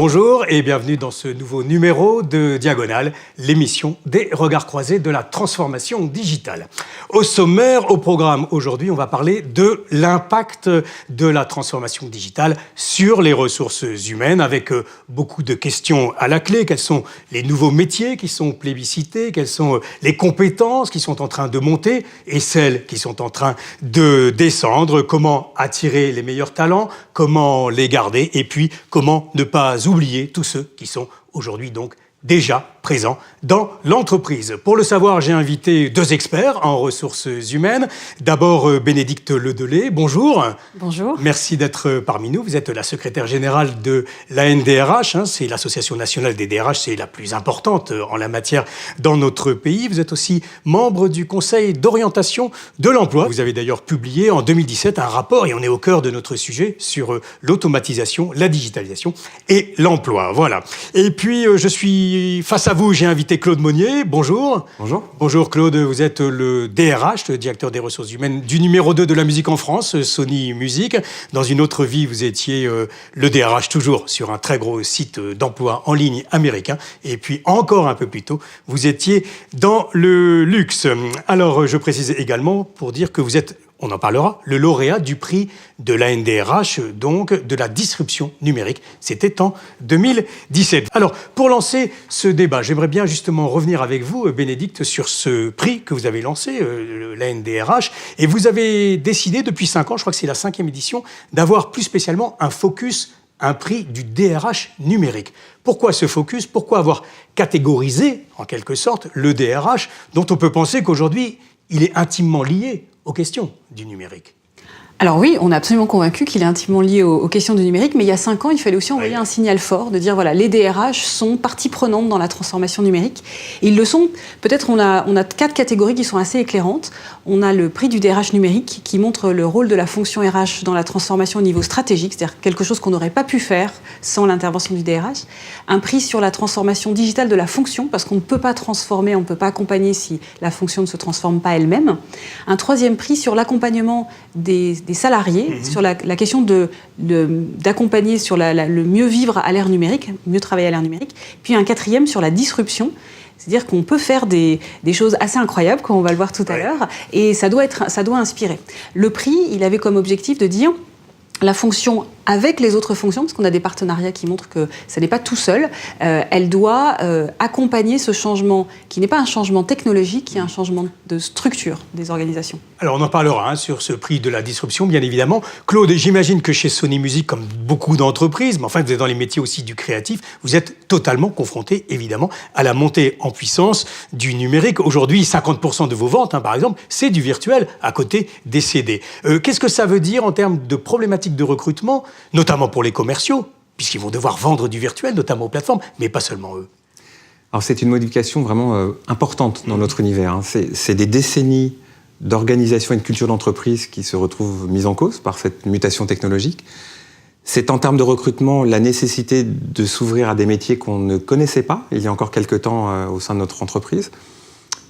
Bonjour et bienvenue dans ce nouveau numéro de Diagonale, l'émission des regards croisés de la transformation digitale. Au sommaire, au programme aujourd'hui, on va parler de l'impact de la transformation digitale sur les ressources humaines avec beaucoup de questions à la clé. Quels sont les nouveaux métiers qui sont plébiscités? Quelles sont les compétences qui sont en train de monter et celles qui sont en train de descendre? Comment attirer les meilleurs talents? Comment les garder? Et puis, comment ne pas oublier tous ceux qui sont aujourd'hui donc déjà présents dans l'entreprise. Pour le savoir, j'ai invité deux experts en ressources humaines. D'abord, Bénédicte Ledelay, bonjour. Bonjour. Merci d'être parmi nous. Vous êtes la secrétaire générale de l'ANDRH, c'est l'Association nationale des DRH, c'est la plus importante en la matière dans notre pays. Vous êtes aussi membre du Conseil d'orientation de l'emploi. Vous avez d'ailleurs publié en 2017 un rapport, et on est au cœur de notre sujet, sur l'automatisation, la digitalisation et l'emploi. Voilà. Et puis, je suis face à vous, j'ai invité Claude Monnier. Bonjour. Bonjour. Bonjour Claude, vous êtes le DRH, le directeur des ressources humaines du numéro 2 de la musique en France, Sony Music. Dans une autre vie, vous étiez le DRH toujours sur un très gros site d'emploi en ligne américain. Et puis encore un peu plus tôt, vous étiez dans le luxe. Alors je précise également pour dire que vous êtes, on en parlera, le lauréat du prix de l'ANDRH, donc de la disruption numérique. C'était en 2017. Alors, pour lancer ce débat, j'aimerais bien justement revenir avec vous, Bénédicte, sur ce prix que vous avez lancé, l'ANDRH. Et vous avez décidé depuis 5 ans, je crois que c'est la 5e édition, d'avoir plus spécialement un focus, un prix du DRH numérique. Pourquoi ce focus? Pourquoi avoir catégorisé, en quelque sorte, le DRH, dont on peut penser qu'aujourd'hui, il est intimement lié aux questions du numérique? Alors oui, on est absolument convaincu qu'il est intimement lié aux questions du numérique, mais il y a 5 ans, il fallait aussi envoyer un signal fort, de dire voilà, les DRH sont partie prenante dans la transformation numérique. Et ils le sont, peut-être on a 4 catégories qui sont assez éclairantes. On a le prix du DRH numérique qui montre le rôle de la fonction RH dans la transformation au niveau stratégique, c'est-à-dire quelque chose qu'on n'aurait pas pu faire sans l'intervention du DRH. Un prix sur la transformation digitale de la fonction, parce qu'on ne peut pas transformer, on ne peut pas accompagner si la fonction ne se transforme pas elle-même. Un 3e prix sur l'accompagnement des salariés, sur la question d'accompagner sur le mieux vivre à l'ère numérique, mieux travailler à l'ère numérique. Puis un 4e sur la disruption, c'est-à-dire qu'on peut faire des choses assez incroyables, comme on va le voir tout à l'heure, et ça doit inspirer. Le prix, il avait comme objectif de dire la fonction avec les autres fonctions, parce qu'on a des partenariats qui montrent que ça n'est pas tout seul, elle doit accompagner ce changement qui n'est pas un changement technologique, qui est un changement de structure des organisations. Alors on en parlera sur ce prix de la disruption, bien évidemment. Claude, j'imagine que chez Sony Music, comme beaucoup d'entreprises, mais enfin vous êtes dans les métiers aussi du créatif, vous êtes totalement confronté, évidemment, à la montée en puissance du numérique. Aujourd'hui, 50% de vos ventes, par exemple, c'est du virtuel à côté des CD. Qu'est-ce que ça veut dire en termes de problématiques de recrutement, notamment pour les commerciaux, puisqu'ils vont devoir vendre du virtuel, notamment aux plateformes, mais pas seulement eux? Alors c'est une modification vraiment importante dans notre univers. C'est des décennies d'organisation et de culture d'entreprise qui se retrouvent mises en cause par cette mutation technologique. C'est en termes de recrutement la nécessité de s'ouvrir à des métiers qu'on ne connaissait pas il y a encore quelques temps au sein de notre entreprise.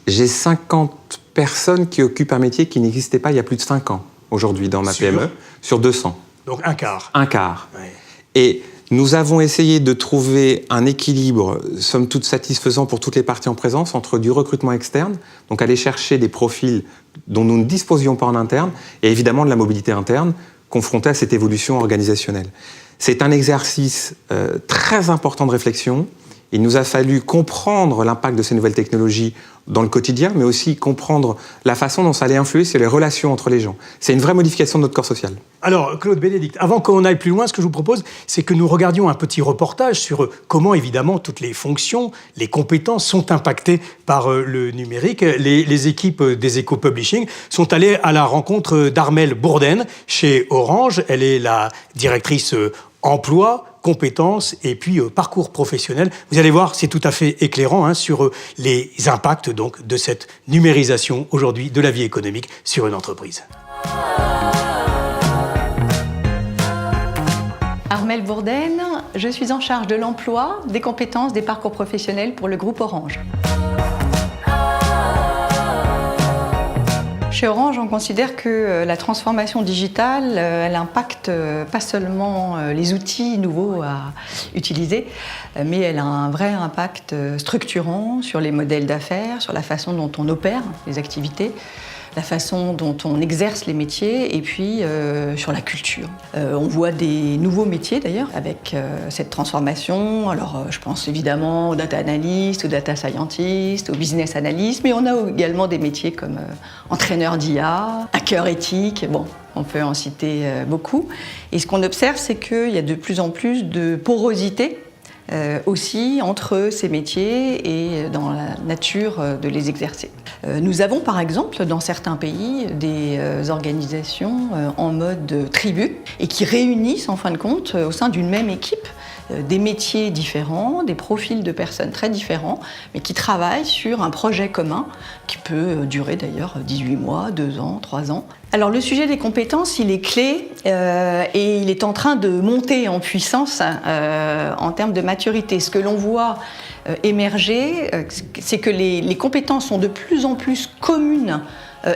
J'ai 50 personnes qui occupent un métier qui n'existait pas il y a plus de 5 ans aujourd'hui dans ma PME, sur 200. Donc un quart. Un quart. Ouais. Et nous avons essayé de trouver un équilibre, somme toute satisfaisant pour toutes les parties en présence, entre du recrutement externe, donc aller chercher des profils dont nous ne disposions pas en interne, et évidemment de la mobilité interne, confrontée à cette évolution organisationnelle. C'est un exercice très important de réflexion. Il nous a fallu comprendre l'impact de ces nouvelles technologies dans le quotidien, mais aussi comprendre la façon dont ça allait influer sur les relations entre les gens. C'est une vraie modification de notre corps social. Alors, Claude, Bénédicte, avant qu'on aille plus loin, ce que je vous propose, c'est que nous regardions un petit reportage sur comment, évidemment, toutes les fonctions, les compétences sont impactées par le numérique. Les équipes des Eco-Publishing sont allées à la rencontre d'Armelle Bourdaine chez Orange. Elle est la directrice emploi, compétences et puis parcours professionnel. Vous allez voir, c'est tout à fait éclairant sur les impacts donc, de cette numérisation aujourd'hui de la vie économique sur une entreprise. Armelle Bourdaine, je suis en charge de l'emploi, des compétences, des parcours professionnels pour le groupe Orange. Chez Orange, on considère que la transformation digitale, elle impacte pas seulement les outils nouveaux à utiliser, mais elle a un vrai impact structurant sur les modèles d'affaires, sur la façon dont on opère les activités, la façon dont on exerce les métiers et puis sur la culture. On voit des nouveaux métiers d'ailleurs avec cette transformation. Alors je pense évidemment aux data analystes, aux data scientists, aux business analysts, mais on a également des métiers comme entraîneur d'IA, hacker éthique, bon, on peut en citer beaucoup. Et ce qu'on observe, c'est qu'il y a de plus en plus de porosité aussi entre ces métiers et dans la nature de les exercer. Nous avons par exemple dans certains pays des organisations en mode tribu et qui réunissent en fin de compte au sein d'une même équipe des métiers différents, des profils de personnes très différents, mais qui travaillent sur un projet commun qui peut durer d'ailleurs 18 mois, 2 ans, 3 ans. Alors le sujet des compétences, il est clé et il est en train de monter en puissance en termes de maturité. Ce que l'on voit émerger, c'est que les compétences sont de plus en plus communes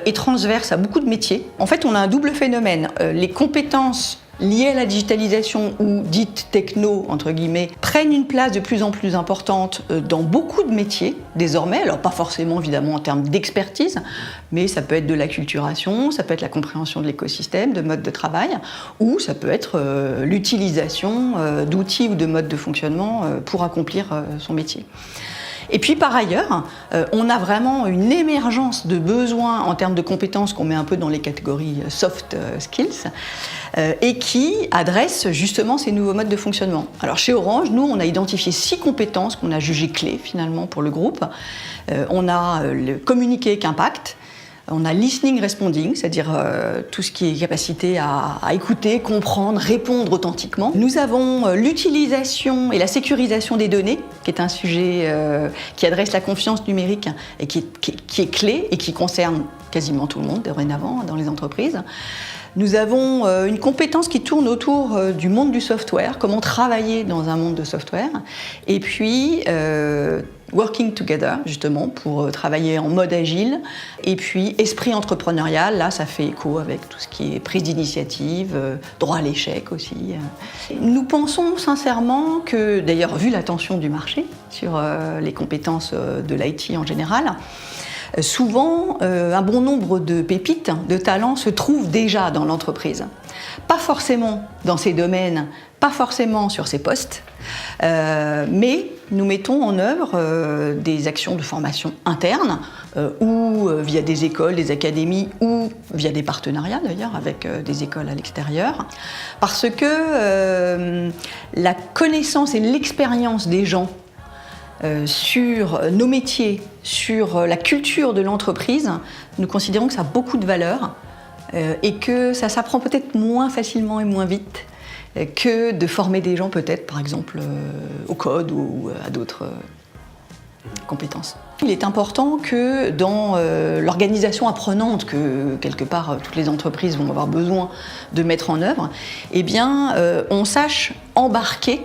et transverses à beaucoup de métiers. En fait, on a un double phénomène. Les compétences liées à la digitalisation ou dites techno, entre guillemets, prennent une place de plus en plus importante dans beaucoup de métiers désormais. Alors pas forcément évidemment en termes d'expertise, mais ça peut être de l'acculturation, ça peut être la compréhension de l'écosystème, de modes de travail, ou ça peut être l'utilisation d'outils ou de modes de fonctionnement pour accomplir son métier. Et puis par ailleurs, on a vraiment une émergence de besoins en termes de compétences qu'on met un peu dans les catégories soft skills et qui adressent justement ces nouveaux modes de fonctionnement. Alors chez Orange, nous, on a identifié 6 compétences qu'on a jugées clés finalement pour le groupe. On a le communiquer avec impact. On a listening responding, c'est-à-dire tout ce qui est capacité à écouter, comprendre, répondre authentiquement. Nous avons l'utilisation et la sécurisation des données, qui est un sujet qui adresse la confiance numérique et qui est clé et qui concerne quasiment tout le monde dorénavant dans les entreprises. Nous avons une compétence qui tourne autour du monde du software, comment travailler dans un monde de software, et puis working together, justement, pour travailler en mode agile, et puis esprit entrepreneurial, là ça fait écho avec tout ce qui est prise d'initiative, droit à l'échec aussi. Nous pensons sincèrement que, d'ailleurs vu la tension du marché sur les compétences de l'IT en général, souvent, un bon nombre de pépites, de talents se trouvent déjà dans l'entreprise. Pas forcément dans ces domaines, pas forcément sur ces postes, mais nous mettons en œuvre des actions de formation interne ou via des écoles, des académies ou via des partenariats d'ailleurs avec des écoles à l'extérieur, parce que la connaissance et l'expérience des gens sur nos métiers, sur la culture de l'entreprise, nous considérons que ça a beaucoup de valeur et que ça s'apprend peut-être moins facilement et moins vite que de former des gens peut-être, par exemple, au code ou à d'autres compétences. Il est important que dans l'organisation apprenante que, quelque part, toutes les entreprises vont avoir besoin de mettre en œuvre, eh bien, on sache embarquer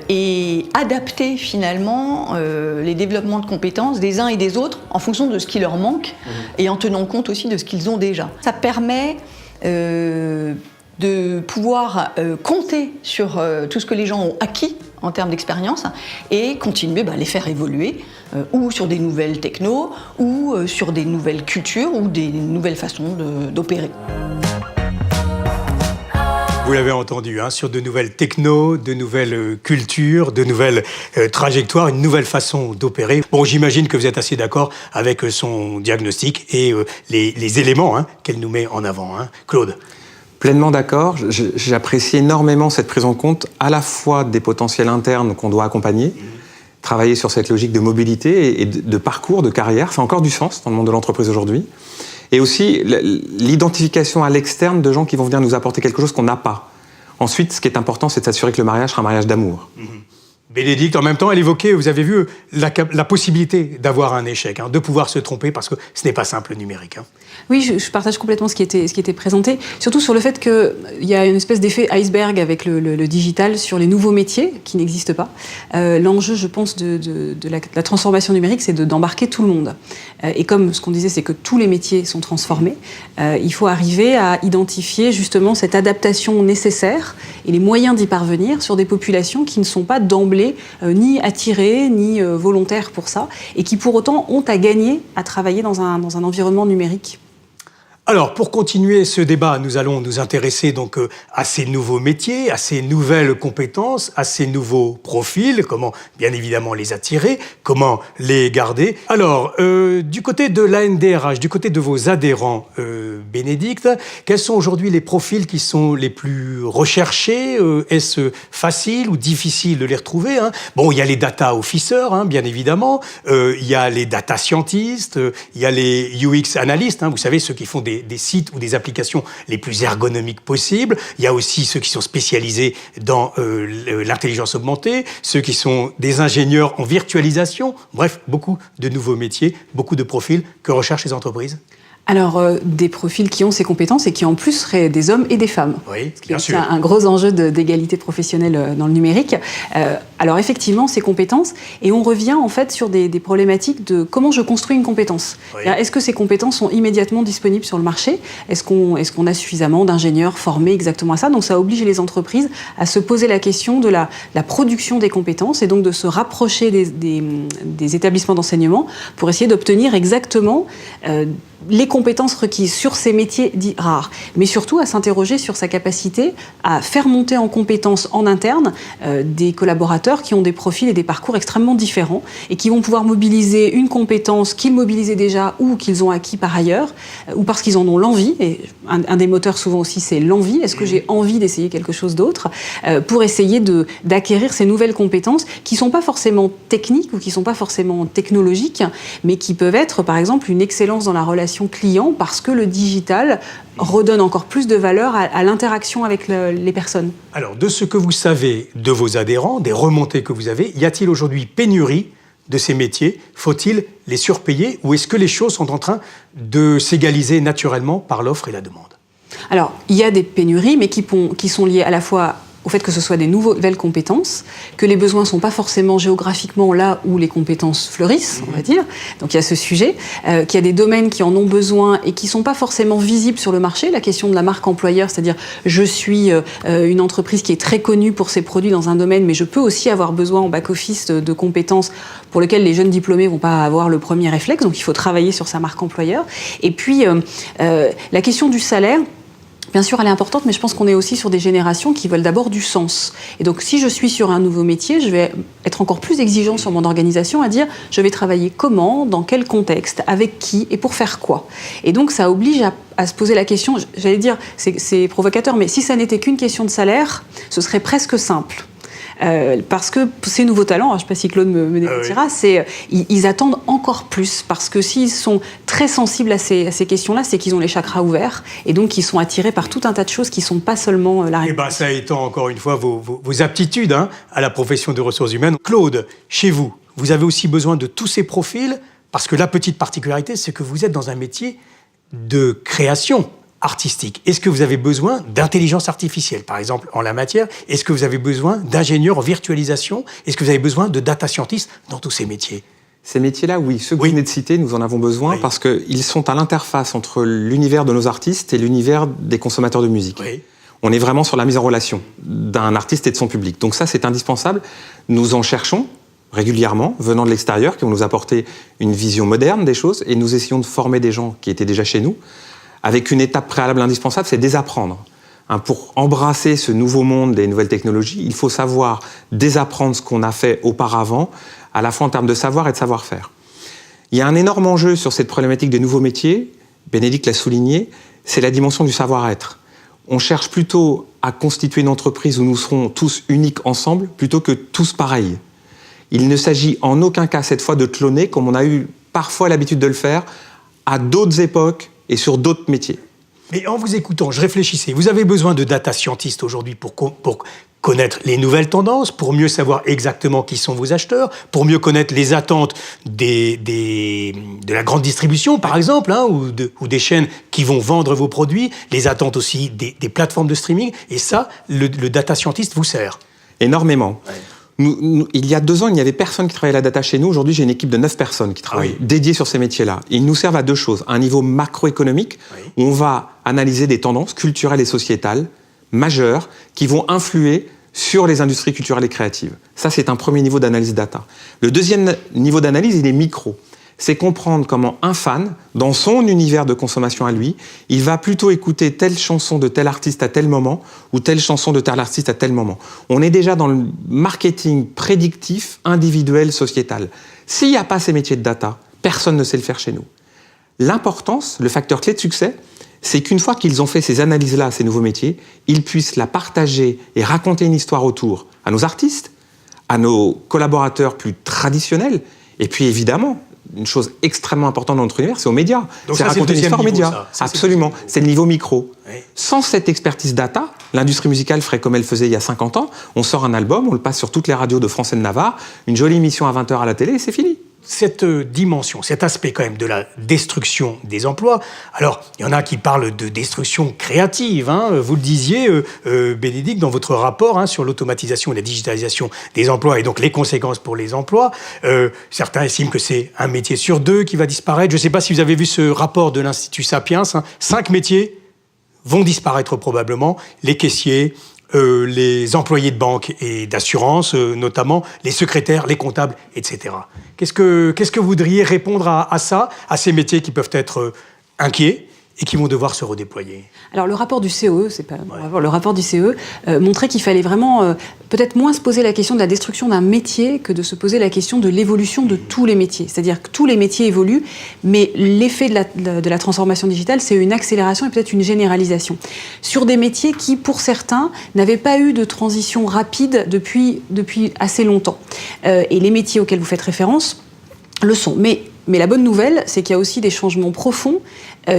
et adapter finalement les développements de compétences des uns et des autres en fonction de ce qui leur manque et en tenant compte aussi de ce qu'ils ont déjà. Ça permet de pouvoir compter sur tout ce que les gens ont acquis en termes d'expérience et continuer à les faire évoluer ou sur des nouvelles technos ou sur des nouvelles cultures ou des nouvelles façons d'opérer. Vous l'avez entendu, hein, sur de nouvelles technos, de nouvelles cultures, de nouvelles trajectoires, une nouvelle façon d'opérer. Bon, j'imagine que vous êtes assez d'accord avec son diagnostic et les éléments qu'elle nous met en avant. Claude ? Pleinement d'accord. J'apprécie énormément cette prise en compte à la fois des potentiels internes qu'on doit accompagner, travailler sur cette logique de mobilité et de parcours, de carrière. Ça a encore du sens dans le monde de l'entreprise aujourd'hui. Et aussi l'identification à l'externe de gens qui vont venir nous apporter quelque chose qu'on n'a pas. Ensuite, ce qui est important, c'est de s'assurer que le mariage sera un mariage d'amour. Bénédicte, en même temps, elle évoquait, vous avez vu, la possibilité d'avoir un échec, de pouvoir se tromper, parce que ce n'est pas simple le numérique. Oui, je partage complètement ce qui était présenté, surtout sur le fait qu'il y a une espèce d'effet iceberg avec le digital sur les nouveaux métiers qui n'existent pas. L'enjeu, je pense, de la transformation numérique, c'est d'embarquer tout le monde. Et comme ce qu'on disait, c'est que tous les métiers sont transformés, il faut arriver à identifier justement cette adaptation nécessaire et les moyens d'y parvenir sur des populations qui ne sont pas d'emblée ni attirés, ni volontaires pour ça, et qui pour autant ont à gagner à travailler dans un environnement numérique. Alors, pour continuer ce débat, nous allons nous intéresser donc à ces nouveaux métiers, à ces nouvelles compétences, à ces nouveaux profils, comment bien évidemment les attirer, comment les garder. Alors, du côté de l'ANDRH, du côté de vos adhérents, Bénédicte, quels sont aujourd'hui les profils qui sont les plus recherchés? Est-ce facile ou difficile de les retrouver? Bon, il y a les data officers, bien évidemment, il y a les data scientists, il y a les UX analystes, vous savez, ceux qui font des sites ou des applications les plus ergonomiques possibles. Il y a aussi ceux qui sont spécialisés dans l'intelligence augmentée, ceux qui sont des ingénieurs en virtualisation. Bref, beaucoup de nouveaux métiers, beaucoup de profils que recherchent les entreprises. Alors, des profils qui ont ces compétences et qui en plus seraient des hommes et des femmes. Oui, bien sûr. C'est un gros enjeu d'égalité professionnelle dans le numérique. Alors effectivement, ces compétences, et on revient en fait sur des problématiques de comment je construis une compétence. Oui. Est-ce que ces compétences sont immédiatement disponibles sur le marché? Est-ce qu'on a suffisamment d'ingénieurs formés exactement à ça? Donc ça oblige les entreprises à se poser la question de la production des compétences et donc de se rapprocher des établissements d'enseignement pour essayer d'obtenir exactement les compétences requises sur ces métiers dits rares, mais surtout à s'interroger sur sa capacité à faire monter en compétences en interne des collaborateurs qui ont des profils et des parcours extrêmement différents et qui vont pouvoir mobiliser une compétence qu'ils mobilisaient déjà ou qu'ils ont acquis par ailleurs, ou parce qu'ils en ont l'envie, et un des moteurs souvent aussi c'est l'envie, est-ce que j'ai envie d'essayer quelque chose d'autre, pour essayer d'acquérir ces nouvelles compétences qui ne sont pas forcément techniques ou qui ne sont pas forcément technologiques, mais qui peuvent être par exemple une excellence dans la relation client parce que le digital redonne encore plus de valeur à l'interaction avec les personnes. Alors, de ce que vous savez de vos adhérents, des remontées que vous avez, y a-t-il aujourd'hui pénurie de ces métiers? Faut-il les surpayer ou est-ce que les choses sont en train de s'égaliser naturellement par l'offre et la demande? Alors, il y a des pénuries, mais qui sont liées à la fois au fait que ce soit des nouvelles compétences, que les besoins ne sont pas forcément géographiquement là où les compétences fleurissent, on va dire. Donc il y a ce sujet, qu'il y a des domaines qui en ont besoin et qui ne sont pas forcément visibles sur le marché. La question de la marque employeur, c'est-à-dire je suis une entreprise qui est très connue pour ses produits dans un domaine, mais je peux aussi avoir besoin en back-office de compétences pour lesquelles les jeunes diplômés ne vont pas avoir le premier réflexe. Donc il faut travailler sur sa marque employeur. Et puis la question du salaire, bien sûr, elle est importante, mais je pense qu'on est aussi sur des générations qui veulent d'abord du sens. Et donc, si je suis sur un nouveau métier, je vais être encore plus exigeant sur mon organisation à dire je vais travailler comment, dans quel contexte, avec qui et pour faire quoi. Et donc, ça oblige à se poser la question, j'allais dire, c'est provocateur, mais si ça n'était qu'une question de salaire, ce serait presque simple. Parce que ces nouveaux talents, alors je ne sais pas si Claude me démentira, ils attendent encore plus, parce que s'ils sont très sensibles à ces questions-là, c'est qu'ils ont les chakras ouverts, et donc ils sont attirés par tout un tas de choses qui ne sont pas seulement la réponse. Et bien ça étant encore une fois vos aptitudes à la profession de ressources humaines. Claude, chez vous, vous avez aussi besoin de tous ces profils, parce que la petite particularité, c'est que vous êtes dans un métier de création artistique. Est-ce que vous avez besoin d'intelligence artificielle, par exemple, en la matière? Est-ce que vous avez besoin d'ingénieurs en virtualisation? Est-ce que vous avez besoin de data scientists dans tous ces métiers? Ces métiers-là, oui. Ceux que vous venez de citer, nous en avons besoin parce qu'ils sont à l'interface entre l'univers de nos artistes et l'univers des consommateurs de musique. Oui. On est vraiment sur la mise en relation d'un artiste et de son public. Donc ça, c'est indispensable. Nous en cherchons régulièrement, venant de l'extérieur, qui vont nous apporter une vision moderne des choses, et nous essayons de former des gens qui étaient déjà chez nous, avec une étape préalable indispensable, c'est désapprendre. Pour embrasser ce nouveau monde des nouvelles technologies, il faut savoir désapprendre ce qu'on a fait auparavant, à la fois en termes de savoir et de savoir-faire. Il y a un énorme enjeu sur cette problématique des nouveaux métiers, Bénédicte l'a souligné, c'est la dimension du savoir-être. On cherche plutôt à constituer une entreprise où nous serons tous uniques ensemble, plutôt que tous pareils. Il ne s'agit en aucun cas cette fois de cloner, comme on a eu parfois l'habitude de le faire, à d'autres époques, et sur d'autres métiers. Mais en vous écoutant, je réfléchissais. Vous avez besoin de data scientists aujourd'hui pour connaître les nouvelles tendances, pour mieux savoir exactement qui sont vos acheteurs, pour mieux connaître les attentes de la grande distribution, par exemple, hein, ou des chaînes qui vont vendre vos produits, les attentes aussi des plateformes de streaming. Et ça, le data scientist vous sert. Énormément. Ouais. Il y a 2 ans, il n'y avait personne qui travaillait la data chez nous. Aujourd'hui, j'ai une équipe de 9 personnes qui travaillent dédiées sur ces métiers-là. Ils nous servent à 2 choses. Un niveau macroéconomique, où on va analyser des tendances culturelles et sociétales majeures qui vont influer sur les industries culturelles et créatives. Ça, c'est un premier niveau d'analyse data. Le deuxième niveau d'analyse, il est micro. C'est comprendre comment un fan, dans son univers de consommation à lui, il va plutôt écouter telle chanson de tel artiste à tel moment ou telle chanson de tel artiste à tel moment. On est déjà dans le marketing prédictif, individuel, sociétal. S'il n'y a pas ces métiers de data, personne ne sait le faire chez nous. L'importance, le facteur clé de succès, c'est qu'une fois qu'ils ont fait ces analyses-là, ces nouveaux métiers, ils puissent la partager et raconter une histoire autour à nos artistes, à nos collaborateurs plus traditionnels, et puis évidemment, une chose extrêmement importante dans notre univers, c'est aux médias. C'est raconter une histoire aux médias. Absolument. C'est le niveau micro. Oui. Sans cette expertise data, l'industrie musicale ferait comme elle faisait il y a 50 ans. On sort un album, on le passe sur toutes les radios de France et de Navarre, une jolie émission à 20h à la télé et c'est fini. Cette dimension, cet aspect quand même de la destruction des emplois, alors il y en a qui parlent de destruction créative, hein, vous le disiez Bénédicte dans votre rapport hein, sur l'automatisation et la digitalisation des emplois et donc les conséquences pour les emplois, certains estiment que c'est un métier sur 2 qui va disparaître. Je ne sais pas si vous avez vu ce rapport de l'Institut Sapiens, hein, 5 métiers vont disparaître probablement, les caissiers, les employés de banque et d'assurance, notamment les secrétaires, les comptables, etc. Qu'est-ce que vous voudriez répondre à ça, à ces métiers qui peuvent être inquiets et qui vont devoir se redéployer? Alors le rapport du COE, c'est pas le rapport du COE montrait qu'il fallait vraiment peut-être moins se poser la question de la destruction d'un métier que de se poser la question de l'évolution de tous les métiers. C'est-à-dire que tous les métiers évoluent, mais l'effet de la transformation digitale, c'est une accélération et peut-être une généralisation. Sur des métiers qui, pour certains, n'avaient pas eu de transition rapide depuis assez longtemps. Et les métiers auxquels vous faites référence le sont. Mais la bonne nouvelle, c'est qu'il y a aussi des changements profonds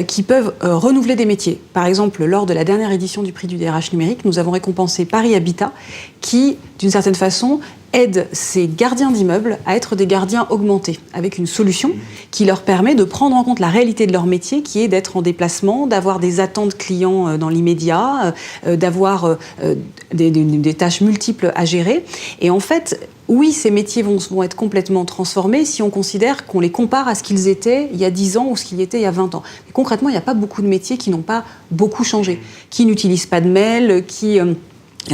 qui peuvent renouveler des métiers. Par exemple, lors de la dernière édition du prix du DRH numérique, nous avons récompensé Paris Habitat, qui, d'une certaine façon, aide ces gardiens d'immeubles à être des gardiens augmentés, avec une solution qui leur permet de prendre en compte la réalité de leur métier, qui est d'être en déplacement, d'avoir des attentes clients dans l'immédiat, d'avoir des tâches multiples à gérer. Et en fait, oui, ces métiers vont être complètement transformés si on considère qu'on les compare à ce qu'ils étaient il y a 10 ans ou ce qu'ils étaient il y a 20 ans. Mais concrètement, il n'y a pas beaucoup de métiers qui n'ont pas beaucoup changé, qui n'utilisent pas de mail, il y en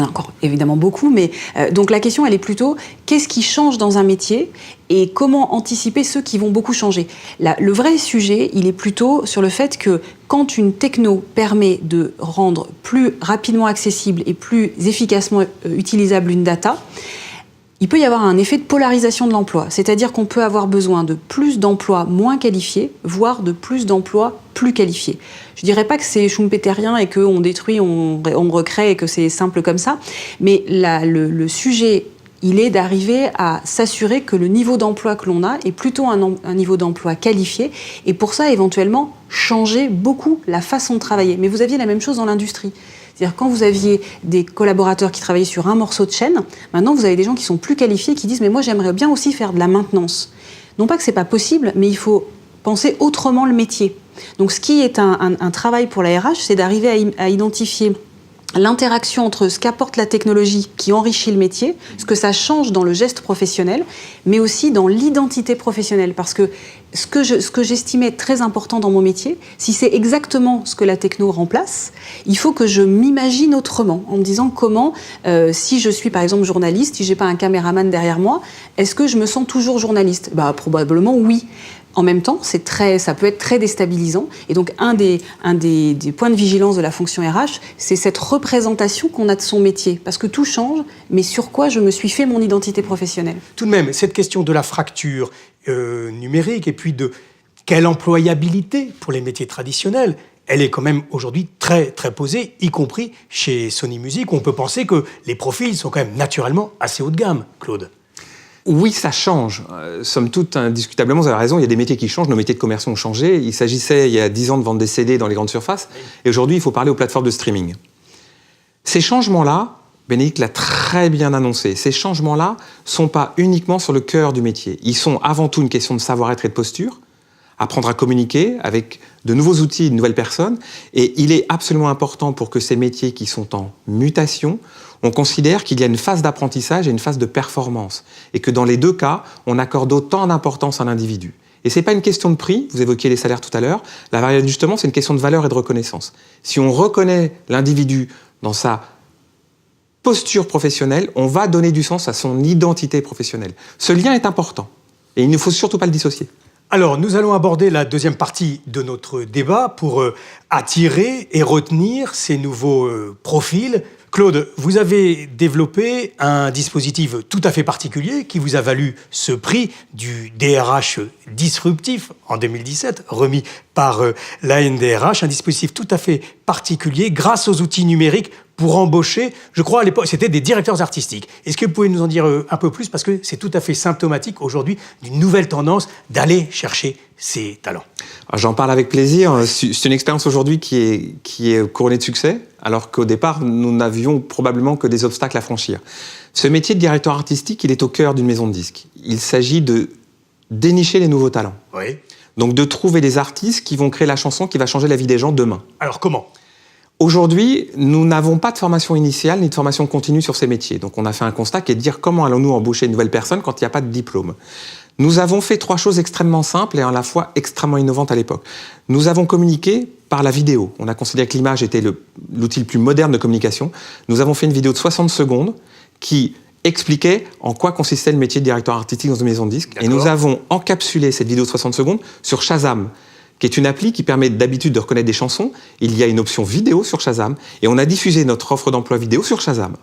a encore évidemment beaucoup, mais donc la question, elle est plutôt qu'est-ce qui change dans un métier et comment anticiper ceux qui vont beaucoup changer. Le vrai sujet, il est plutôt sur le fait que quand une techno permet de rendre plus rapidement accessible et plus efficacement utilisable une data, il peut y avoir un effet de polarisation de l'emploi, c'est-à-dire qu'on peut avoir besoin de plus d'emplois moins qualifiés, voire de plus d'emplois plus qualifiés. Je ne dirais pas que c'est schumpeterien et qu'on détruit, on recrée et que c'est simple comme ça, mais le sujet, il est d'arriver à s'assurer que le niveau d'emploi que l'on a est plutôt un niveau d'emploi qualifié, et pour ça, éventuellement, changer beaucoup la façon de travailler. Mais vous aviez la même chose dans l'industrie. C'est-à-dire quand vous aviez des collaborateurs qui travaillaient sur un morceau de chaîne, maintenant vous avez des gens qui sont plus qualifiés, qui disent « mais moi j'aimerais bien aussi faire de la maintenance ». Non pas que c'est pas possible, mais il faut penser autrement le métier. Donc ce qui est un travail pour la RH, c'est d'arriver à identifier l'interaction entre ce qu'apporte la technologie qui enrichit le métier, ce que ça change dans le geste professionnel, mais aussi dans l'identité professionnelle. Parce que ce que j'estimais très important dans mon métier, si c'est exactement ce que la techno remplace, il faut que je m'imagine autrement, en me disant comment, si je suis par exemple journaliste, si j'ai pas un caméraman derrière moi, est-ce que je me sens toujours journaliste ? Probablement oui. En même temps, ça peut être très déstabilisant. Et donc, un des points de vigilance de la fonction RH, c'est cette représentation qu'on a de son métier. Parce que tout change, mais sur quoi je me suis fait mon identité professionnelle. Tout de même, cette question de la fracture numérique et puis de quelle employabilité pour les métiers traditionnels, elle est quand même aujourd'hui très, très posée, y compris chez Sony Music, où on peut penser que les profils sont quand même naturellement assez haut de gamme, Claude. Oui, ça change. Somme toute, indiscutablement, vous avez raison, il y a des métiers qui changent, nos métiers de commerçants ont changé. Il s'agissait, il y a 10 ans, de vendre des CD dans les grandes surfaces, et aujourd'hui, il faut parler aux plateformes de streaming. Ces changements-là, Bénédicte l'a très bien annoncé. Ces changements-là ne sont pas uniquement sur le cœur du métier. Ils sont avant tout une question de savoir-être et de posture, apprendre à communiquer avec de nouveaux outils, de nouvelles personnes. Et il est absolument important pour que ces métiers qui sont en mutation, on considère qu'il y a une phase d'apprentissage et une phase de performance. Et que dans les deux cas, on accorde autant d'importance à l'individu. Et ce n'est pas une question de prix, vous évoquiez les salaires tout à l'heure, la variable d'ajustement, c'est une question de valeur et de reconnaissance. Si on reconnaît l'individu dans sa posture professionnelle, on va donner du sens à son identité professionnelle. Ce lien est important et il ne faut surtout pas le dissocier. Alors, nous allons aborder la deuxième partie de notre débat pour attirer et retenir ces nouveaux profils. Claude, vous avez développé un dispositif tout à fait particulier qui vous a valu ce prix du DRH disruptif en 2017, remis par l'ANDRH, un dispositif tout à fait particulier grâce aux outils numériques pour embaucher, je crois à l'époque, c'était des directeurs artistiques. Est-ce que vous pouvez nous en dire un peu plus, parce que c'est tout à fait symptomatique aujourd'hui d'une nouvelle tendance d'aller chercher ces talents. J'en parle avec plaisir. C'est une expérience aujourd'hui qui est couronnée de succès, alors qu'au départ, nous n'avions probablement que des obstacles à franchir. Ce métier de directeur artistique, il est au cœur d'une maison de disques. Il s'agit de dénicher les nouveaux talents. Oui. Donc de trouver des artistes qui vont créer la chanson qui va changer la vie des gens demain. Alors comment ? Aujourd'hui, nous n'avons pas de formation initiale ni de formation continue sur ces métiers. Donc on a fait un constat qui est de dire comment allons-nous embaucher une nouvelle personne quand il n'y a pas de diplôme. Nous avons fait 3 choses extrêmement simples et à la fois extrêmement innovantes à l'époque. Nous avons communiqué par la vidéo. On a considéré que l'image était l'outil le plus moderne de communication. Nous avons fait une vidéo de 60 secondes qui expliquait en quoi consistait le métier de directeur artistique dans une maison de disques. Et nous avons encapsulé cette vidéo de 60 secondes sur Shazam, qui est une appli qui permet d'habitude de reconnaître des chansons. Il y a une option vidéo sur Shazam et on a diffusé notre offre d'emploi vidéo sur Shazam.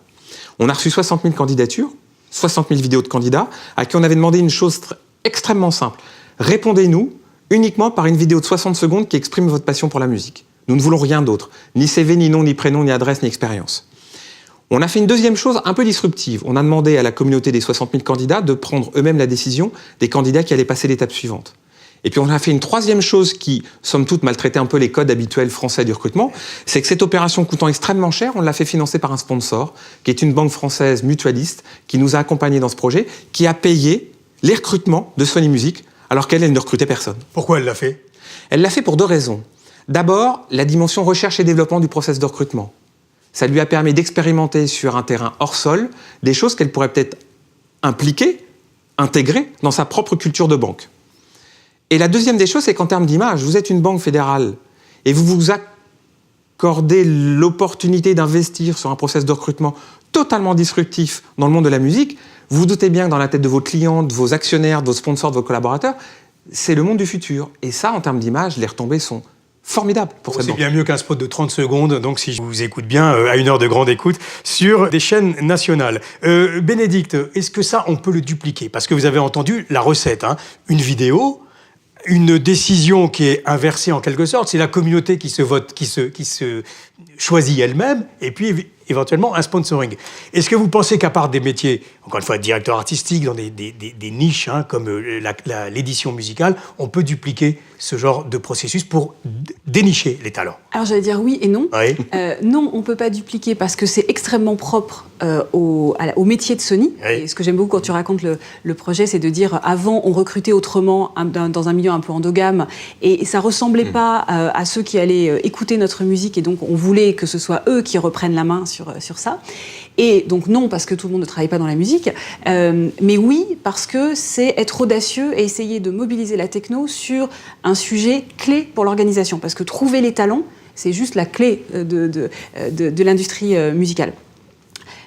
On a reçu 60 000 candidatures, 60 000 vidéos de candidats à qui on avait demandé une chose extrêmement simple. Répondez-nous uniquement par une vidéo de 60 secondes qui exprime votre passion pour la musique. Nous ne voulons rien d'autre. Ni CV, ni nom, ni prénom, ni adresse, ni expérience. On a fait une deuxième chose un peu disruptive. On a demandé à la communauté des 60 000 candidats de prendre eux-mêmes la décision des candidats qui allaient passer l'étape suivante. Et puis on a fait une troisième chose qui, somme toute, maltraitait un peu les codes habituels français du recrutement, c'est que cette opération coûtant extrêmement cher, on l'a fait financer par un sponsor, qui est une banque française mutualiste, qui nous a accompagnés dans ce projet, qui a payé les recrutements de Sony Music, alors qu'elle ne recrutait personne. Pourquoi elle l'a fait ? Elle l'a fait pour 2 raisons. D'abord, la dimension recherche et développement du process de recrutement. Ça lui a permis d'expérimenter sur un terrain hors sol des choses qu'elle pourrait peut-être impliquer, intégrer dans sa propre culture de banque. Et la deuxième des choses, c'est qu'en termes d'image, vous êtes une banque fédérale et vous vous accordez l'opportunité d'investir sur un process de recrutement totalement disruptif dans le monde de la musique. Vous vous doutez bien que dans la tête de vos clients, de vos actionnaires, de vos sponsors, de vos collaborateurs, c'est le monde du futur. Et ça, en termes d'image, les retombées sont formidables pour cette banque. C'est bien mieux qu'un spot de 30 secondes, donc si je vous écoute bien, à 1 heure de grande écoute, sur des chaînes nationales. Bénédicte, est-ce que ça, on peut le dupliquer ? Parce que vous avez entendu la recette, hein, une vidéo, une décision qui est inversée en quelque sorte, c'est la communauté qui se vote, qui se choisit elle-même, et puis éventuellement un sponsoring. Est-ce que vous pensez qu'à part des métiers, encore une fois, directeur artistique, dans des niches hein, comme l'édition musicale, on peut dupliquer ce genre de processus pour dénicher les talents ? Alors j'allais dire oui et non. Oui. Non, on ne peut pas dupliquer parce que c'est extrêmement propre au métier de Sony. Oui. Et ce que j'aime beaucoup quand tu racontes le projet, c'est de dire avant on recrutait autrement dans un milieu un peu endogame et ça ressemblait pas à ceux qui allaient écouter notre musique et donc on voulait que ce soit eux qui reprennent la main sur ça. Et donc non, parce que tout le monde ne travaille pas dans la musique, mais oui, parce que c'est être audacieux et essayer de mobiliser la techno sur un sujet clé pour l'organisation. Parce que trouver les talents, c'est juste la clé de l'industrie musicale.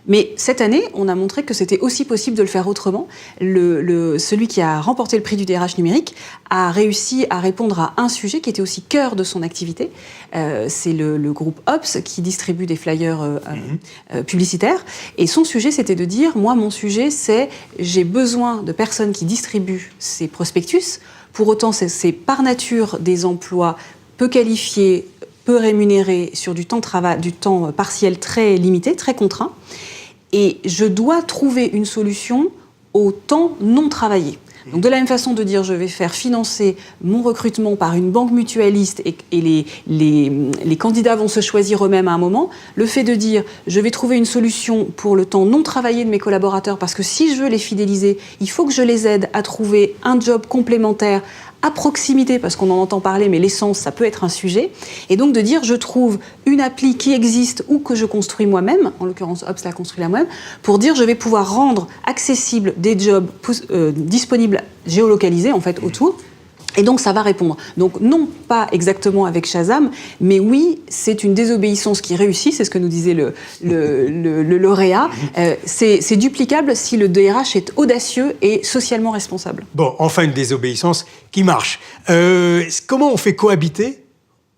Mais cette année, on a montré que c'était aussi possible de le faire autrement. Celui qui a remporté le prix du DRH numérique a réussi à répondre à un sujet qui était aussi cœur de son activité. C'est le groupe Ops qui distribue des flyers publicitaires. Et son sujet, c'était de dire, moi, mon sujet, c'est j'ai besoin de personnes qui distribuent ces prospectus. Pour autant, c'est par nature des emplois peu qualifiés, peu rémunérés, sur du temps partiel très limité, très contraint. Et je dois trouver une solution au temps non travaillé. Donc de la même façon de dire je vais faire financer mon recrutement par une banque mutualiste et les candidats vont se choisir eux-mêmes à un moment, le fait de dire je vais trouver une solution pour le temps non travaillé de mes collaborateurs parce que si je veux les fidéliser, il faut que je les aide à trouver un job complémentaire à proximité, parce qu'on en entend parler, mais l'essence, ça peut être un sujet. Et donc de dire, je trouve une appli qui existe ou que je construis moi-même, en l'occurrence, Hops l'a construit là moi-même, pour dire, je vais pouvoir rendre accessibles des jobs disponibles, géolocalisés, en fait, autour. Et donc, ça va répondre. Donc, non pas exactement avec Shazam, mais oui, c'est une désobéissance qui réussit, c'est ce que nous disait le lauréat. C'est duplicable si le DRH est audacieux et socialement responsable. Bon, enfin une désobéissance qui marche. Comment on fait cohabiter,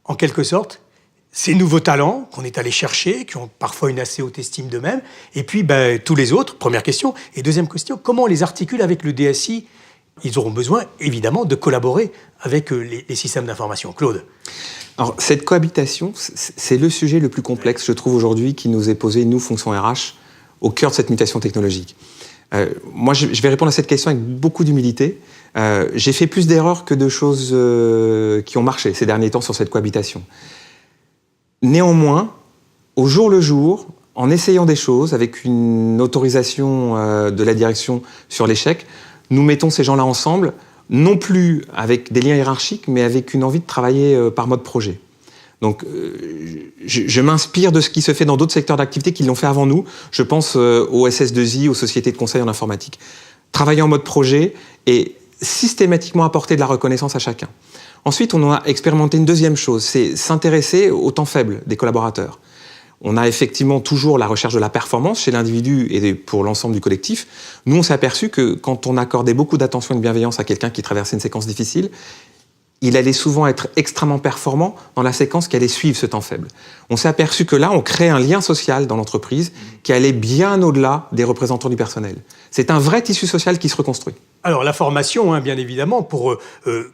en quelque sorte, ces nouveaux talents qu'on est allé chercher, qui ont parfois une assez haute estime d'eux-mêmes, et puis tous les autres, première question. Et deuxième question, comment on les articule avec le DSI ? Ils auront besoin, évidemment, de collaborer avec les systèmes d'information. Claude. Alors, cette cohabitation, c'est le sujet le plus complexe, je trouve, aujourd'hui, qui nous est posé, nous, fonction RH, au cœur de cette mutation technologique. Moi, je vais répondre à cette question avec beaucoup d'humilité. J'ai fait plus d'erreurs que de choses qui ont marché ces derniers temps sur cette cohabitation. Néanmoins, au jour le jour, en essayant des choses, avec une autorisation de la direction sur l'échec, nous mettons ces gens-là ensemble, non plus avec des liens hiérarchiques, mais avec une envie de travailler par mode projet. Donc, je m'inspire de ce qui se fait dans d'autres secteurs d'activité qui l'ont fait avant nous. Je pense aux SS2I, aux sociétés de conseil en informatique. Travailler en mode projet et systématiquement apporter de la reconnaissance à chacun. Ensuite, on a expérimenté une deuxième chose, c'est s'intéresser au temps faible des collaborateurs. On a effectivement toujours la recherche de la performance chez l'individu et pour l'ensemble du collectif. Nous, on s'est aperçu que quand on accordait beaucoup d'attention et de bienveillance à quelqu'un qui traversait une séquence difficile, il allait souvent être extrêmement performant dans la séquence qui allait suivre ce temps faible. On s'est aperçu que là, on crée un lien social dans l'entreprise qui allait bien au-delà des représentants du personnel. C'est un vrai tissu social qui se reconstruit. Alors la formation, bien évidemment, pour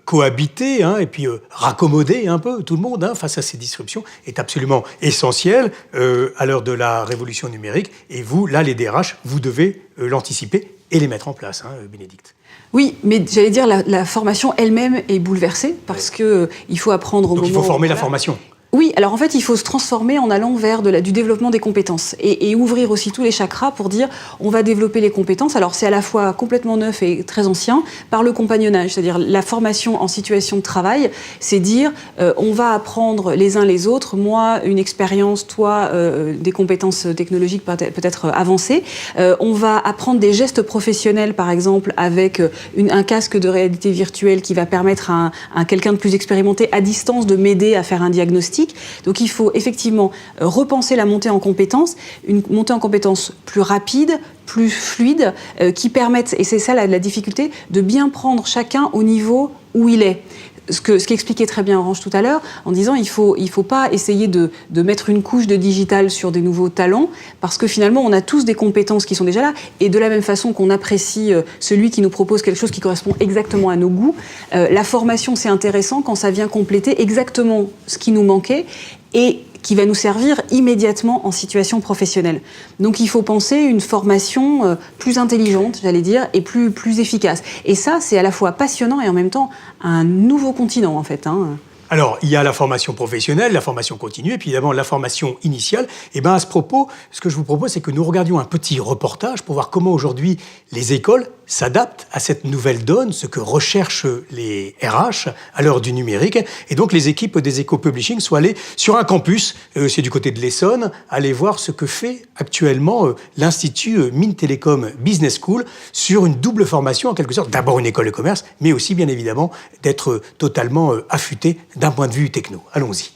cohabiter et puis raccommoder un peu tout le monde face à ces disruptions est absolument essentielle à l'heure de la révolution numérique. Et vous, là, les DRH, vous devez l'anticiper et les mettre en place, Bénédicte. Oui, mais j'allais dire la formation elle-même est bouleversée parce que il faut apprendre au moment. Donc il faut former la formation. Oui, alors en fait, il faut se transformer en allant vers du développement des compétences et ouvrir aussi tous les chakras pour dire on va développer les compétences. Alors c'est à la fois complètement neuf et très ancien par le compagnonnage, c'est-à-dire la formation en situation de travail, c'est dire on va apprendre les uns les autres, moi une expérience, toi des compétences technologiques peut-être avancées. On va apprendre des gestes professionnels par exemple avec un casque de réalité virtuelle qui va permettre à quelqu'un de plus expérimenté à distance de m'aider à faire un diagnostic. Donc il faut effectivement repenser la montée en compétences, une montée en compétences plus rapide, plus fluide, qui permette, et c'est ça la difficulté, de bien prendre chacun au niveau où il est. Ce qu'expliquait très bien Orange tout à l'heure, en disant il faut pas essayer de mettre une couche de digital sur des nouveaux talents, parce que finalement on a tous des compétences qui sont déjà là, et de la même façon qu'on apprécie celui qui nous propose quelque chose qui correspond exactement à nos goûts, la formation c'est intéressant quand ça vient compléter exactement ce qui nous manquait, et qui va nous servir immédiatement en situation professionnelle. Donc il faut penser une formation plus intelligente, j'allais dire, et plus efficace. Et ça, c'est à la fois passionnant et en même temps un nouveau continent, en fait. Alors, il y a la formation professionnelle, la formation continue, et puis évidemment la formation initiale. Et à ce propos, ce que je vous propose, c'est que nous regardions un petit reportage pour voir comment aujourd'hui les écoles s'adaptent à cette nouvelle donne, ce que recherchent les RH à l'heure du numérique. Et donc, les équipes des Eco-Publishing sont allées sur un campus, c'est du côté de l'Essonne, aller voir ce que fait actuellement l'Institut Mines Télécom Business School sur une double formation, en quelque sorte. D'abord une école de commerce, mais aussi, bien évidemment, d'être totalement affûté d'un point de vue techno. Allons-y.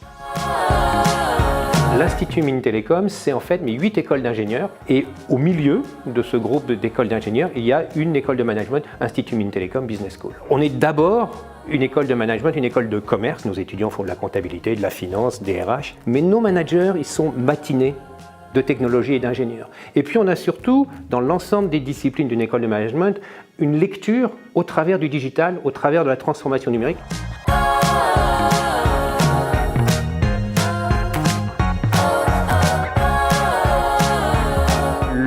L'Institut Mines Télécom, c'est en fait 8 écoles d'ingénieurs. Et au milieu de ce groupe d'écoles d'ingénieurs, il y a une école de management, Institut Mines Télécom Business School. On est d'abord une école de management, une école de commerce. Nos étudiants font de la comptabilité, de la finance, des RH. Mais nos managers, ils sont matinés de technologie et d'ingénieurs. Et puis on a surtout, dans l'ensemble des disciplines d'une école de management, une lecture au travers du digital, au travers de la transformation numérique.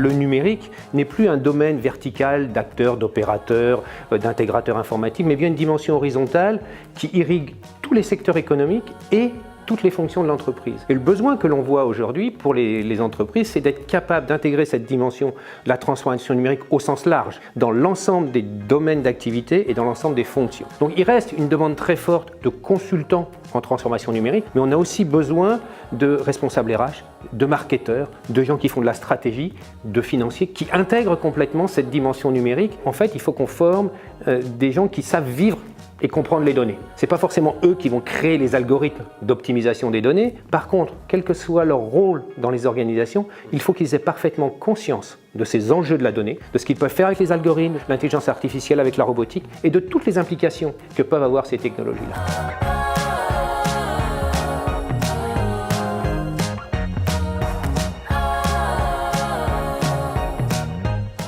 Le numérique, n'est plus un domaine vertical d'acteurs, d'opérateurs, d'intégrateurs informatiques, mais bien une dimension horizontale qui irrigue tous les secteurs économiques et toutes les fonctions de l'entreprise. Et le besoin que l'on voit aujourd'hui pour les entreprises, c'est d'être capable d'intégrer cette dimension de la transformation numérique au sens large, dans l'ensemble des domaines d'activité et dans l'ensemble des fonctions. Donc il reste une demande très forte de consultants en transformation numérique, mais on a aussi besoin de responsables RH, de marketeurs, de gens qui font de la stratégie, de financiers, qui intègrent complètement cette dimension numérique. En fait, il faut qu'on forme des gens qui savent vivre et comprendre les données. Ce n'est pas forcément eux qui vont créer les algorithmes d'optimisation des données. Par contre, quel que soit leur rôle dans les organisations, il faut qu'ils aient parfaitement conscience de ces enjeux de la donnée, de ce qu'ils peuvent faire avec les algorithmes, l'intelligence artificielle avec la robotique et de toutes les implications que peuvent avoir ces technologies-là.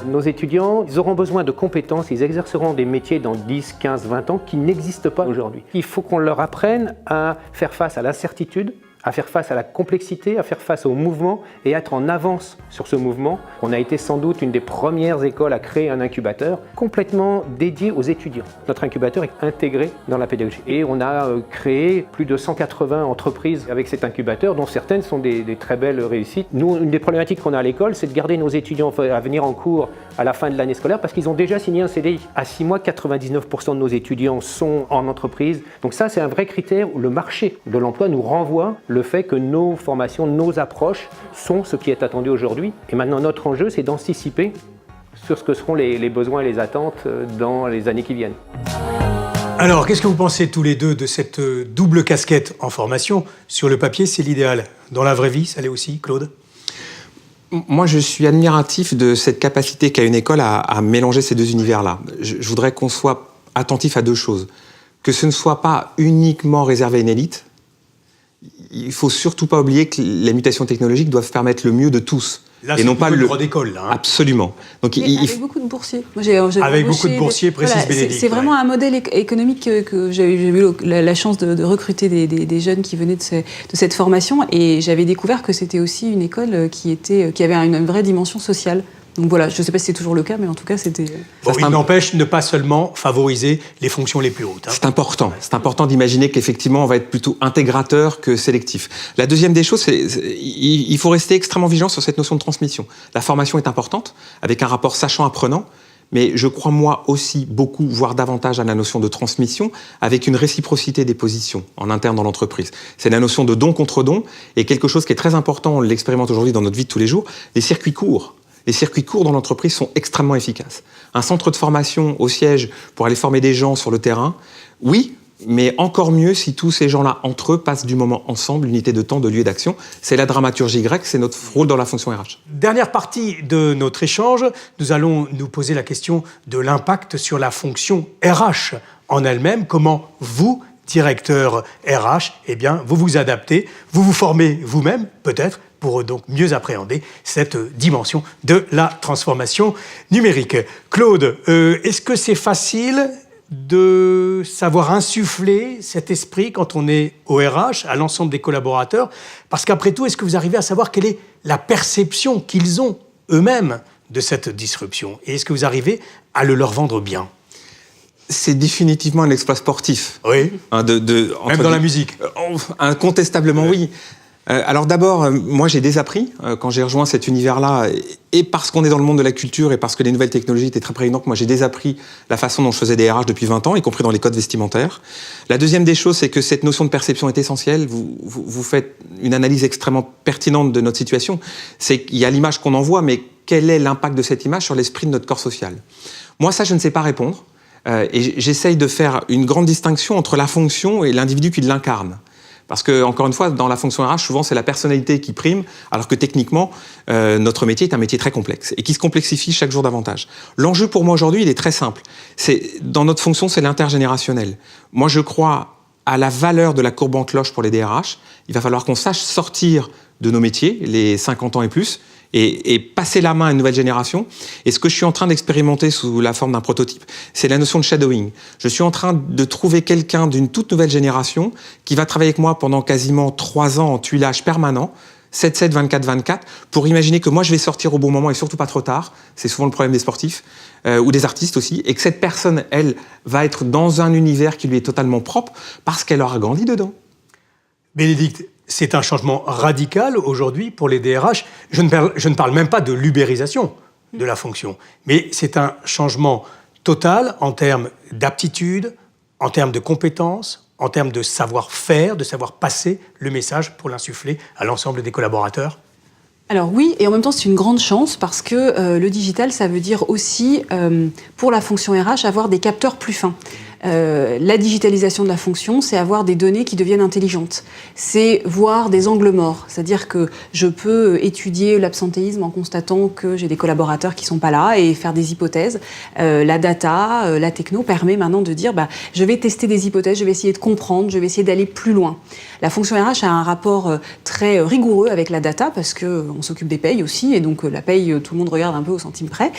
Nos étudiants, ils auront besoin de compétences, ils exerceront des métiers dans 10, 15, 20 ans qui n'existent pas aujourd'hui. Il faut qu'on leur apprenne à faire face à l'incertitude, à faire face à la complexité, à faire face au mouvement et être en avance sur ce mouvement. On a été sans doute une des premières écoles à créer un incubateur complètement dédié aux étudiants. Notre incubateur est intégré dans la pédagogie et on a créé plus de 180 entreprises avec cet incubateur, dont certaines sont des très belles réussites. Nous, une des problématiques qu'on a à l'école, c'est de garder nos étudiants à venir en cours à la fin de l'année scolaire parce qu'ils ont déjà signé un CDI. À 6 mois, 99% de nos étudiants sont en entreprise. Donc ça, c'est un vrai critère où le marché de l'emploi nous renvoie le fait que nos formations, nos approches sont ce qui est attendu aujourd'hui. Et maintenant, notre enjeu, c'est d'anticiper sur ce que seront les besoins et les attentes dans les années qui viennent. Alors, qu'est-ce que vous pensez tous les deux de cette double casquette en formation? Sur le papier, c'est l'idéal. Dans la vraie vie, ça l'est aussi, Claude? Moi, je suis admiratif de cette capacité qu'a une école à mélanger ces deux univers-là. Je voudrais qu'on soit attentif à deux choses. Que ce ne soit pas uniquement réservé à une élite. Il ne faut surtout pas oublier que les mutations technologiques doivent permettre le mieux de tous. Là, et non pas le droit d'école, là. Hein. Absolument. Donc, avec beaucoup de boursiers. Moi, avec beaucoup de boursiers, précise voilà, Bénédicte. C'est vraiment un modèle économique que j'ai eu la chance de recruter des jeunes qui venaient de cette formation. Et j'avais découvert que c'était aussi une école qui avait une vraie dimension sociale. Donc voilà, je ne sais pas si c'est toujours le cas, mais en tout cas, c'était... Bon, il n'empêche ne pas seulement favoriser les fonctions les plus hautes. Hein. C'est important. C'est important d'imaginer qu'effectivement, on va être plutôt intégrateur que sélectif. La deuxième des choses, il faut rester extrêmement vigilant sur cette notion de transmission. La formation est importante, avec un rapport sachant-apprenant, mais je crois, moi aussi, beaucoup, voire davantage à la notion de transmission, avec une réciprocité des positions en interne dans l'entreprise. C'est la notion de don contre don, et quelque chose qui est très important, on l'expérimente aujourd'hui dans notre vie de tous les jours, les circuits courts. Les circuits courts dans l'entreprise sont extrêmement efficaces. Un centre de formation au siège pour aller former des gens sur le terrain, oui, mais encore mieux si tous ces gens-là, entre eux, passent du moment ensemble, l'unité de temps, de lieu d'action. C'est la dramaturgie grecque, c'est notre rôle dans la fonction RH. Dernière partie de notre échange, nous allons nous poser la question de l'impact sur la fonction RH en elle-même. Comment vous, directeur RH, eh bien, vous vous adaptez, vous vous formez vous-même, peut-être, pour donc mieux appréhender cette dimension de la transformation numérique. Claude, est-ce que c'est facile de savoir insuffler cet esprit quand on est au RH, à l'ensemble des collaborateurs? Parce qu'après tout, est-ce que vous arrivez à savoir quelle est la perception qu'ils ont eux-mêmes de cette disruption? Et est-ce que vous arrivez à le leur vendre bien? C'est définitivement un exploit sportif. Oui, même dans la musique. Incontestablement, oui. Alors d'abord, moi j'ai désappris quand j'ai rejoint cet univers-là, et parce qu'on est dans le monde de la culture et parce que les nouvelles technologies étaient très prégnantes, moi j'ai désappris la façon dont je faisais des RH depuis 20 ans, y compris dans les codes vestimentaires. La deuxième des choses, c'est que cette notion de perception est essentielle. Vous faites une analyse extrêmement pertinente de notre situation. C'est qu'il y a l'image qu'on envoie, mais quel est l'impact de cette image sur l'esprit de notre corps social? Moi ça, je ne sais pas répondre. Et j'essaye de faire une grande distinction entre la fonction et l'individu qui l'incarne. Parce que, encore une fois, dans la fonction RH, souvent, c'est la personnalité qui prime, alors que techniquement, notre métier est un métier très complexe et qui se complexifie chaque jour davantage. L'enjeu pour moi aujourd'hui, il est très simple. Dans notre fonction, c'est l'intergénérationnel. Moi, je crois à la valeur de la courbe en cloche pour les DRH. Il va falloir qu'on sache sortir de nos métiers, les 50 ans et plus, et passer la main à une nouvelle génération. Et ce que je suis en train d'expérimenter sous la forme d'un prototype, c'est la notion de shadowing. Je suis en train de trouver quelqu'un d'une toute nouvelle génération qui va travailler avec moi pendant quasiment 3 ans en tuilage permanent, 7-7, 24-24, pour imaginer que moi je vais sortir au bon moment et surtout pas trop tard. C'est souvent le problème des sportifs ou des artistes aussi. Et que cette personne, elle, va être dans un univers qui lui est totalement propre parce qu'elle aura grandi dedans. Bénédicte, c'est un changement radical aujourd'hui pour les DRH. Je ne parle même pas de l'ubérisation de la fonction, mais c'est un changement total en termes d'aptitude, en termes de compétences, en termes de savoir-faire, de savoir passer le message pour l'insuffler à l'ensemble des collaborateurs. Alors oui, et en même temps c'est une grande chance parce que le digital, ça veut dire aussi, pour la fonction RH, avoir des capteurs plus fins. La digitalisation de la fonction, c'est avoir des données qui deviennent intelligentes. C'est voir des angles morts. C'est-à-dire que je peux étudier l'absentéisme en constatant que j'ai des collaborateurs qui ne sont pas là et faire des hypothèses. La data, la techno permet maintenant de dire je vais tester des hypothèses, je vais essayer de comprendre, je vais essayer d'aller plus loin. La fonction RH a un rapport très rigoureux avec la data parce qu'on s'occupe des payes aussi et donc la paye, tout le monde regarde un peu au centime près.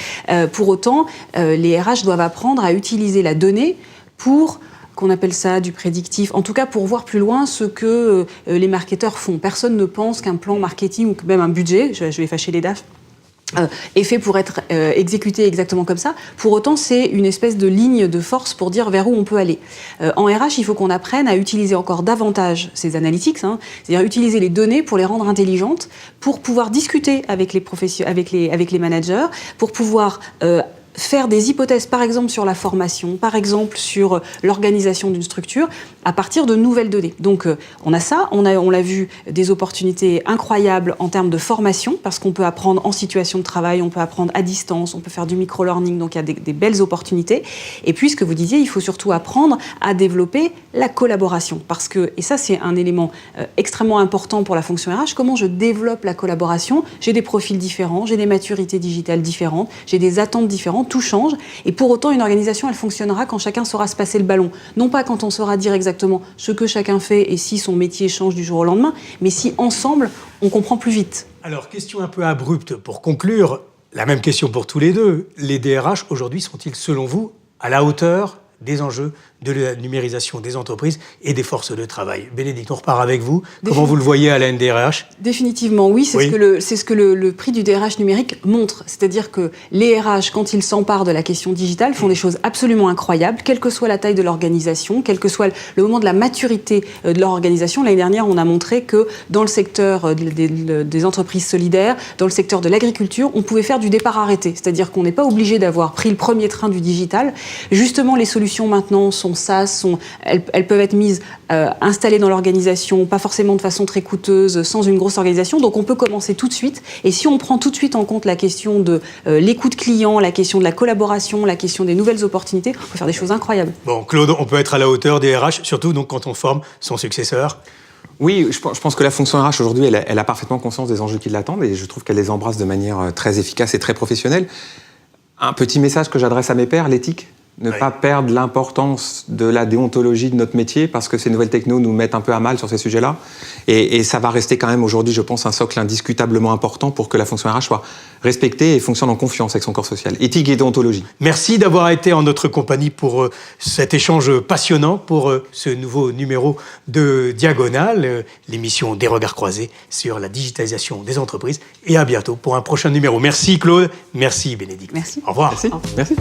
Pour autant, les RH doivent apprendre à utiliser la donnée pour, qu'on appelle ça du prédictif, en tout cas pour voir plus loin ce que les marketeurs font. Personne ne pense qu'un plan marketing ou même un budget, je vais fâcher les DAF, est fait pour être exécuté exactement comme ça. Pour autant, c'est une espèce de ligne de force pour dire vers où on peut aller. En RH, il faut qu'on apprenne à utiliser encore davantage ces analytics, c'est-à-dire utiliser les données pour les rendre intelligentes, pour pouvoir discuter avec les managers, pour pouvoir faire des hypothèses, par exemple sur la formation, par exemple sur l'organisation d'une structure, à partir de nouvelles données. Donc on a ça, on l'a vu, des opportunités incroyables en termes de formation, parce qu'on peut apprendre en situation de travail, on peut apprendre à distance, on peut faire du micro-learning, donc il y a des belles opportunités. Et puis ce que vous disiez, il faut surtout apprendre à développer la collaboration, parce que, et ça c'est un élément extrêmement important pour la fonction RH, comment je développe la collaboration. J'ai des profils différents, j'ai des maturités digitales différentes, j'ai des attentes différentes, tout change, et pour autant une organisation elle fonctionnera quand chacun saura se passer le ballon, non pas quand on saura dire exactement ce que chacun fait et si son métier change du jour au lendemain, mais si ensemble on comprend plus vite. Alors question un peu abrupte pour conclure, la même question pour tous les deux, les DRH aujourd'hui sont-ils selon vous à la hauteur des enjeux de la numérisation des entreprises et des forces de travail? Bénédicte, on repart avec vous. Comment vous le voyez à la NDRH? Définitivement, oui. C'est ce que le prix du DRH numérique montre. C'est-à-dire que les RH, quand ils s'emparent de la question digitale, font des choses absolument incroyables, quelle que soit la taille de l'organisation, quel que soit le moment de la maturité de leur organisation. L'année dernière, on a montré que dans le secteur des entreprises solidaires, dans le secteur de l'agriculture, on pouvait faire du départ arrêté. C'est-à-dire qu'on n'est pas obligé d'avoir pris le premier train du digital. Justement, les solutions maintenant sont SaaS, elles peuvent être mises, installées dans l'organisation, pas forcément de façon très coûteuse, sans une grosse organisation. Donc on peut commencer tout de suite. Et si on prend tout de suite en compte la question de l'écoute client, la question de la collaboration, la question des nouvelles opportunités, on peut faire des choses incroyables. Bon, Claude, on peut être à la hauteur des RH, surtout donc quand on forme son successeur. Oui, je pense que la fonction RH aujourd'hui, elle a parfaitement conscience des enjeux qui l'attendent et je trouve qu'elle les embrasse de manière très efficace et très professionnelle. Un petit message que j'adresse à mes pairs, l'éthique. Ne pas perdre l'importance de la déontologie de notre métier parce que ces nouvelles technos nous mettent un peu à mal sur ces sujets-là. Et ça va rester quand même aujourd'hui, je pense, un socle indiscutablement important pour que la fonction RH soit respectée et fonctionne en confiance avec son corps social. Éthique et déontologie. Merci d'avoir été en notre compagnie pour cet échange passionnant, pour ce nouveau numéro de Diagonale, l'émission des regards croisés sur la digitalisation des entreprises. Et à bientôt pour un prochain numéro. Merci Claude, merci Bénédicte. Merci. Au revoir. Merci.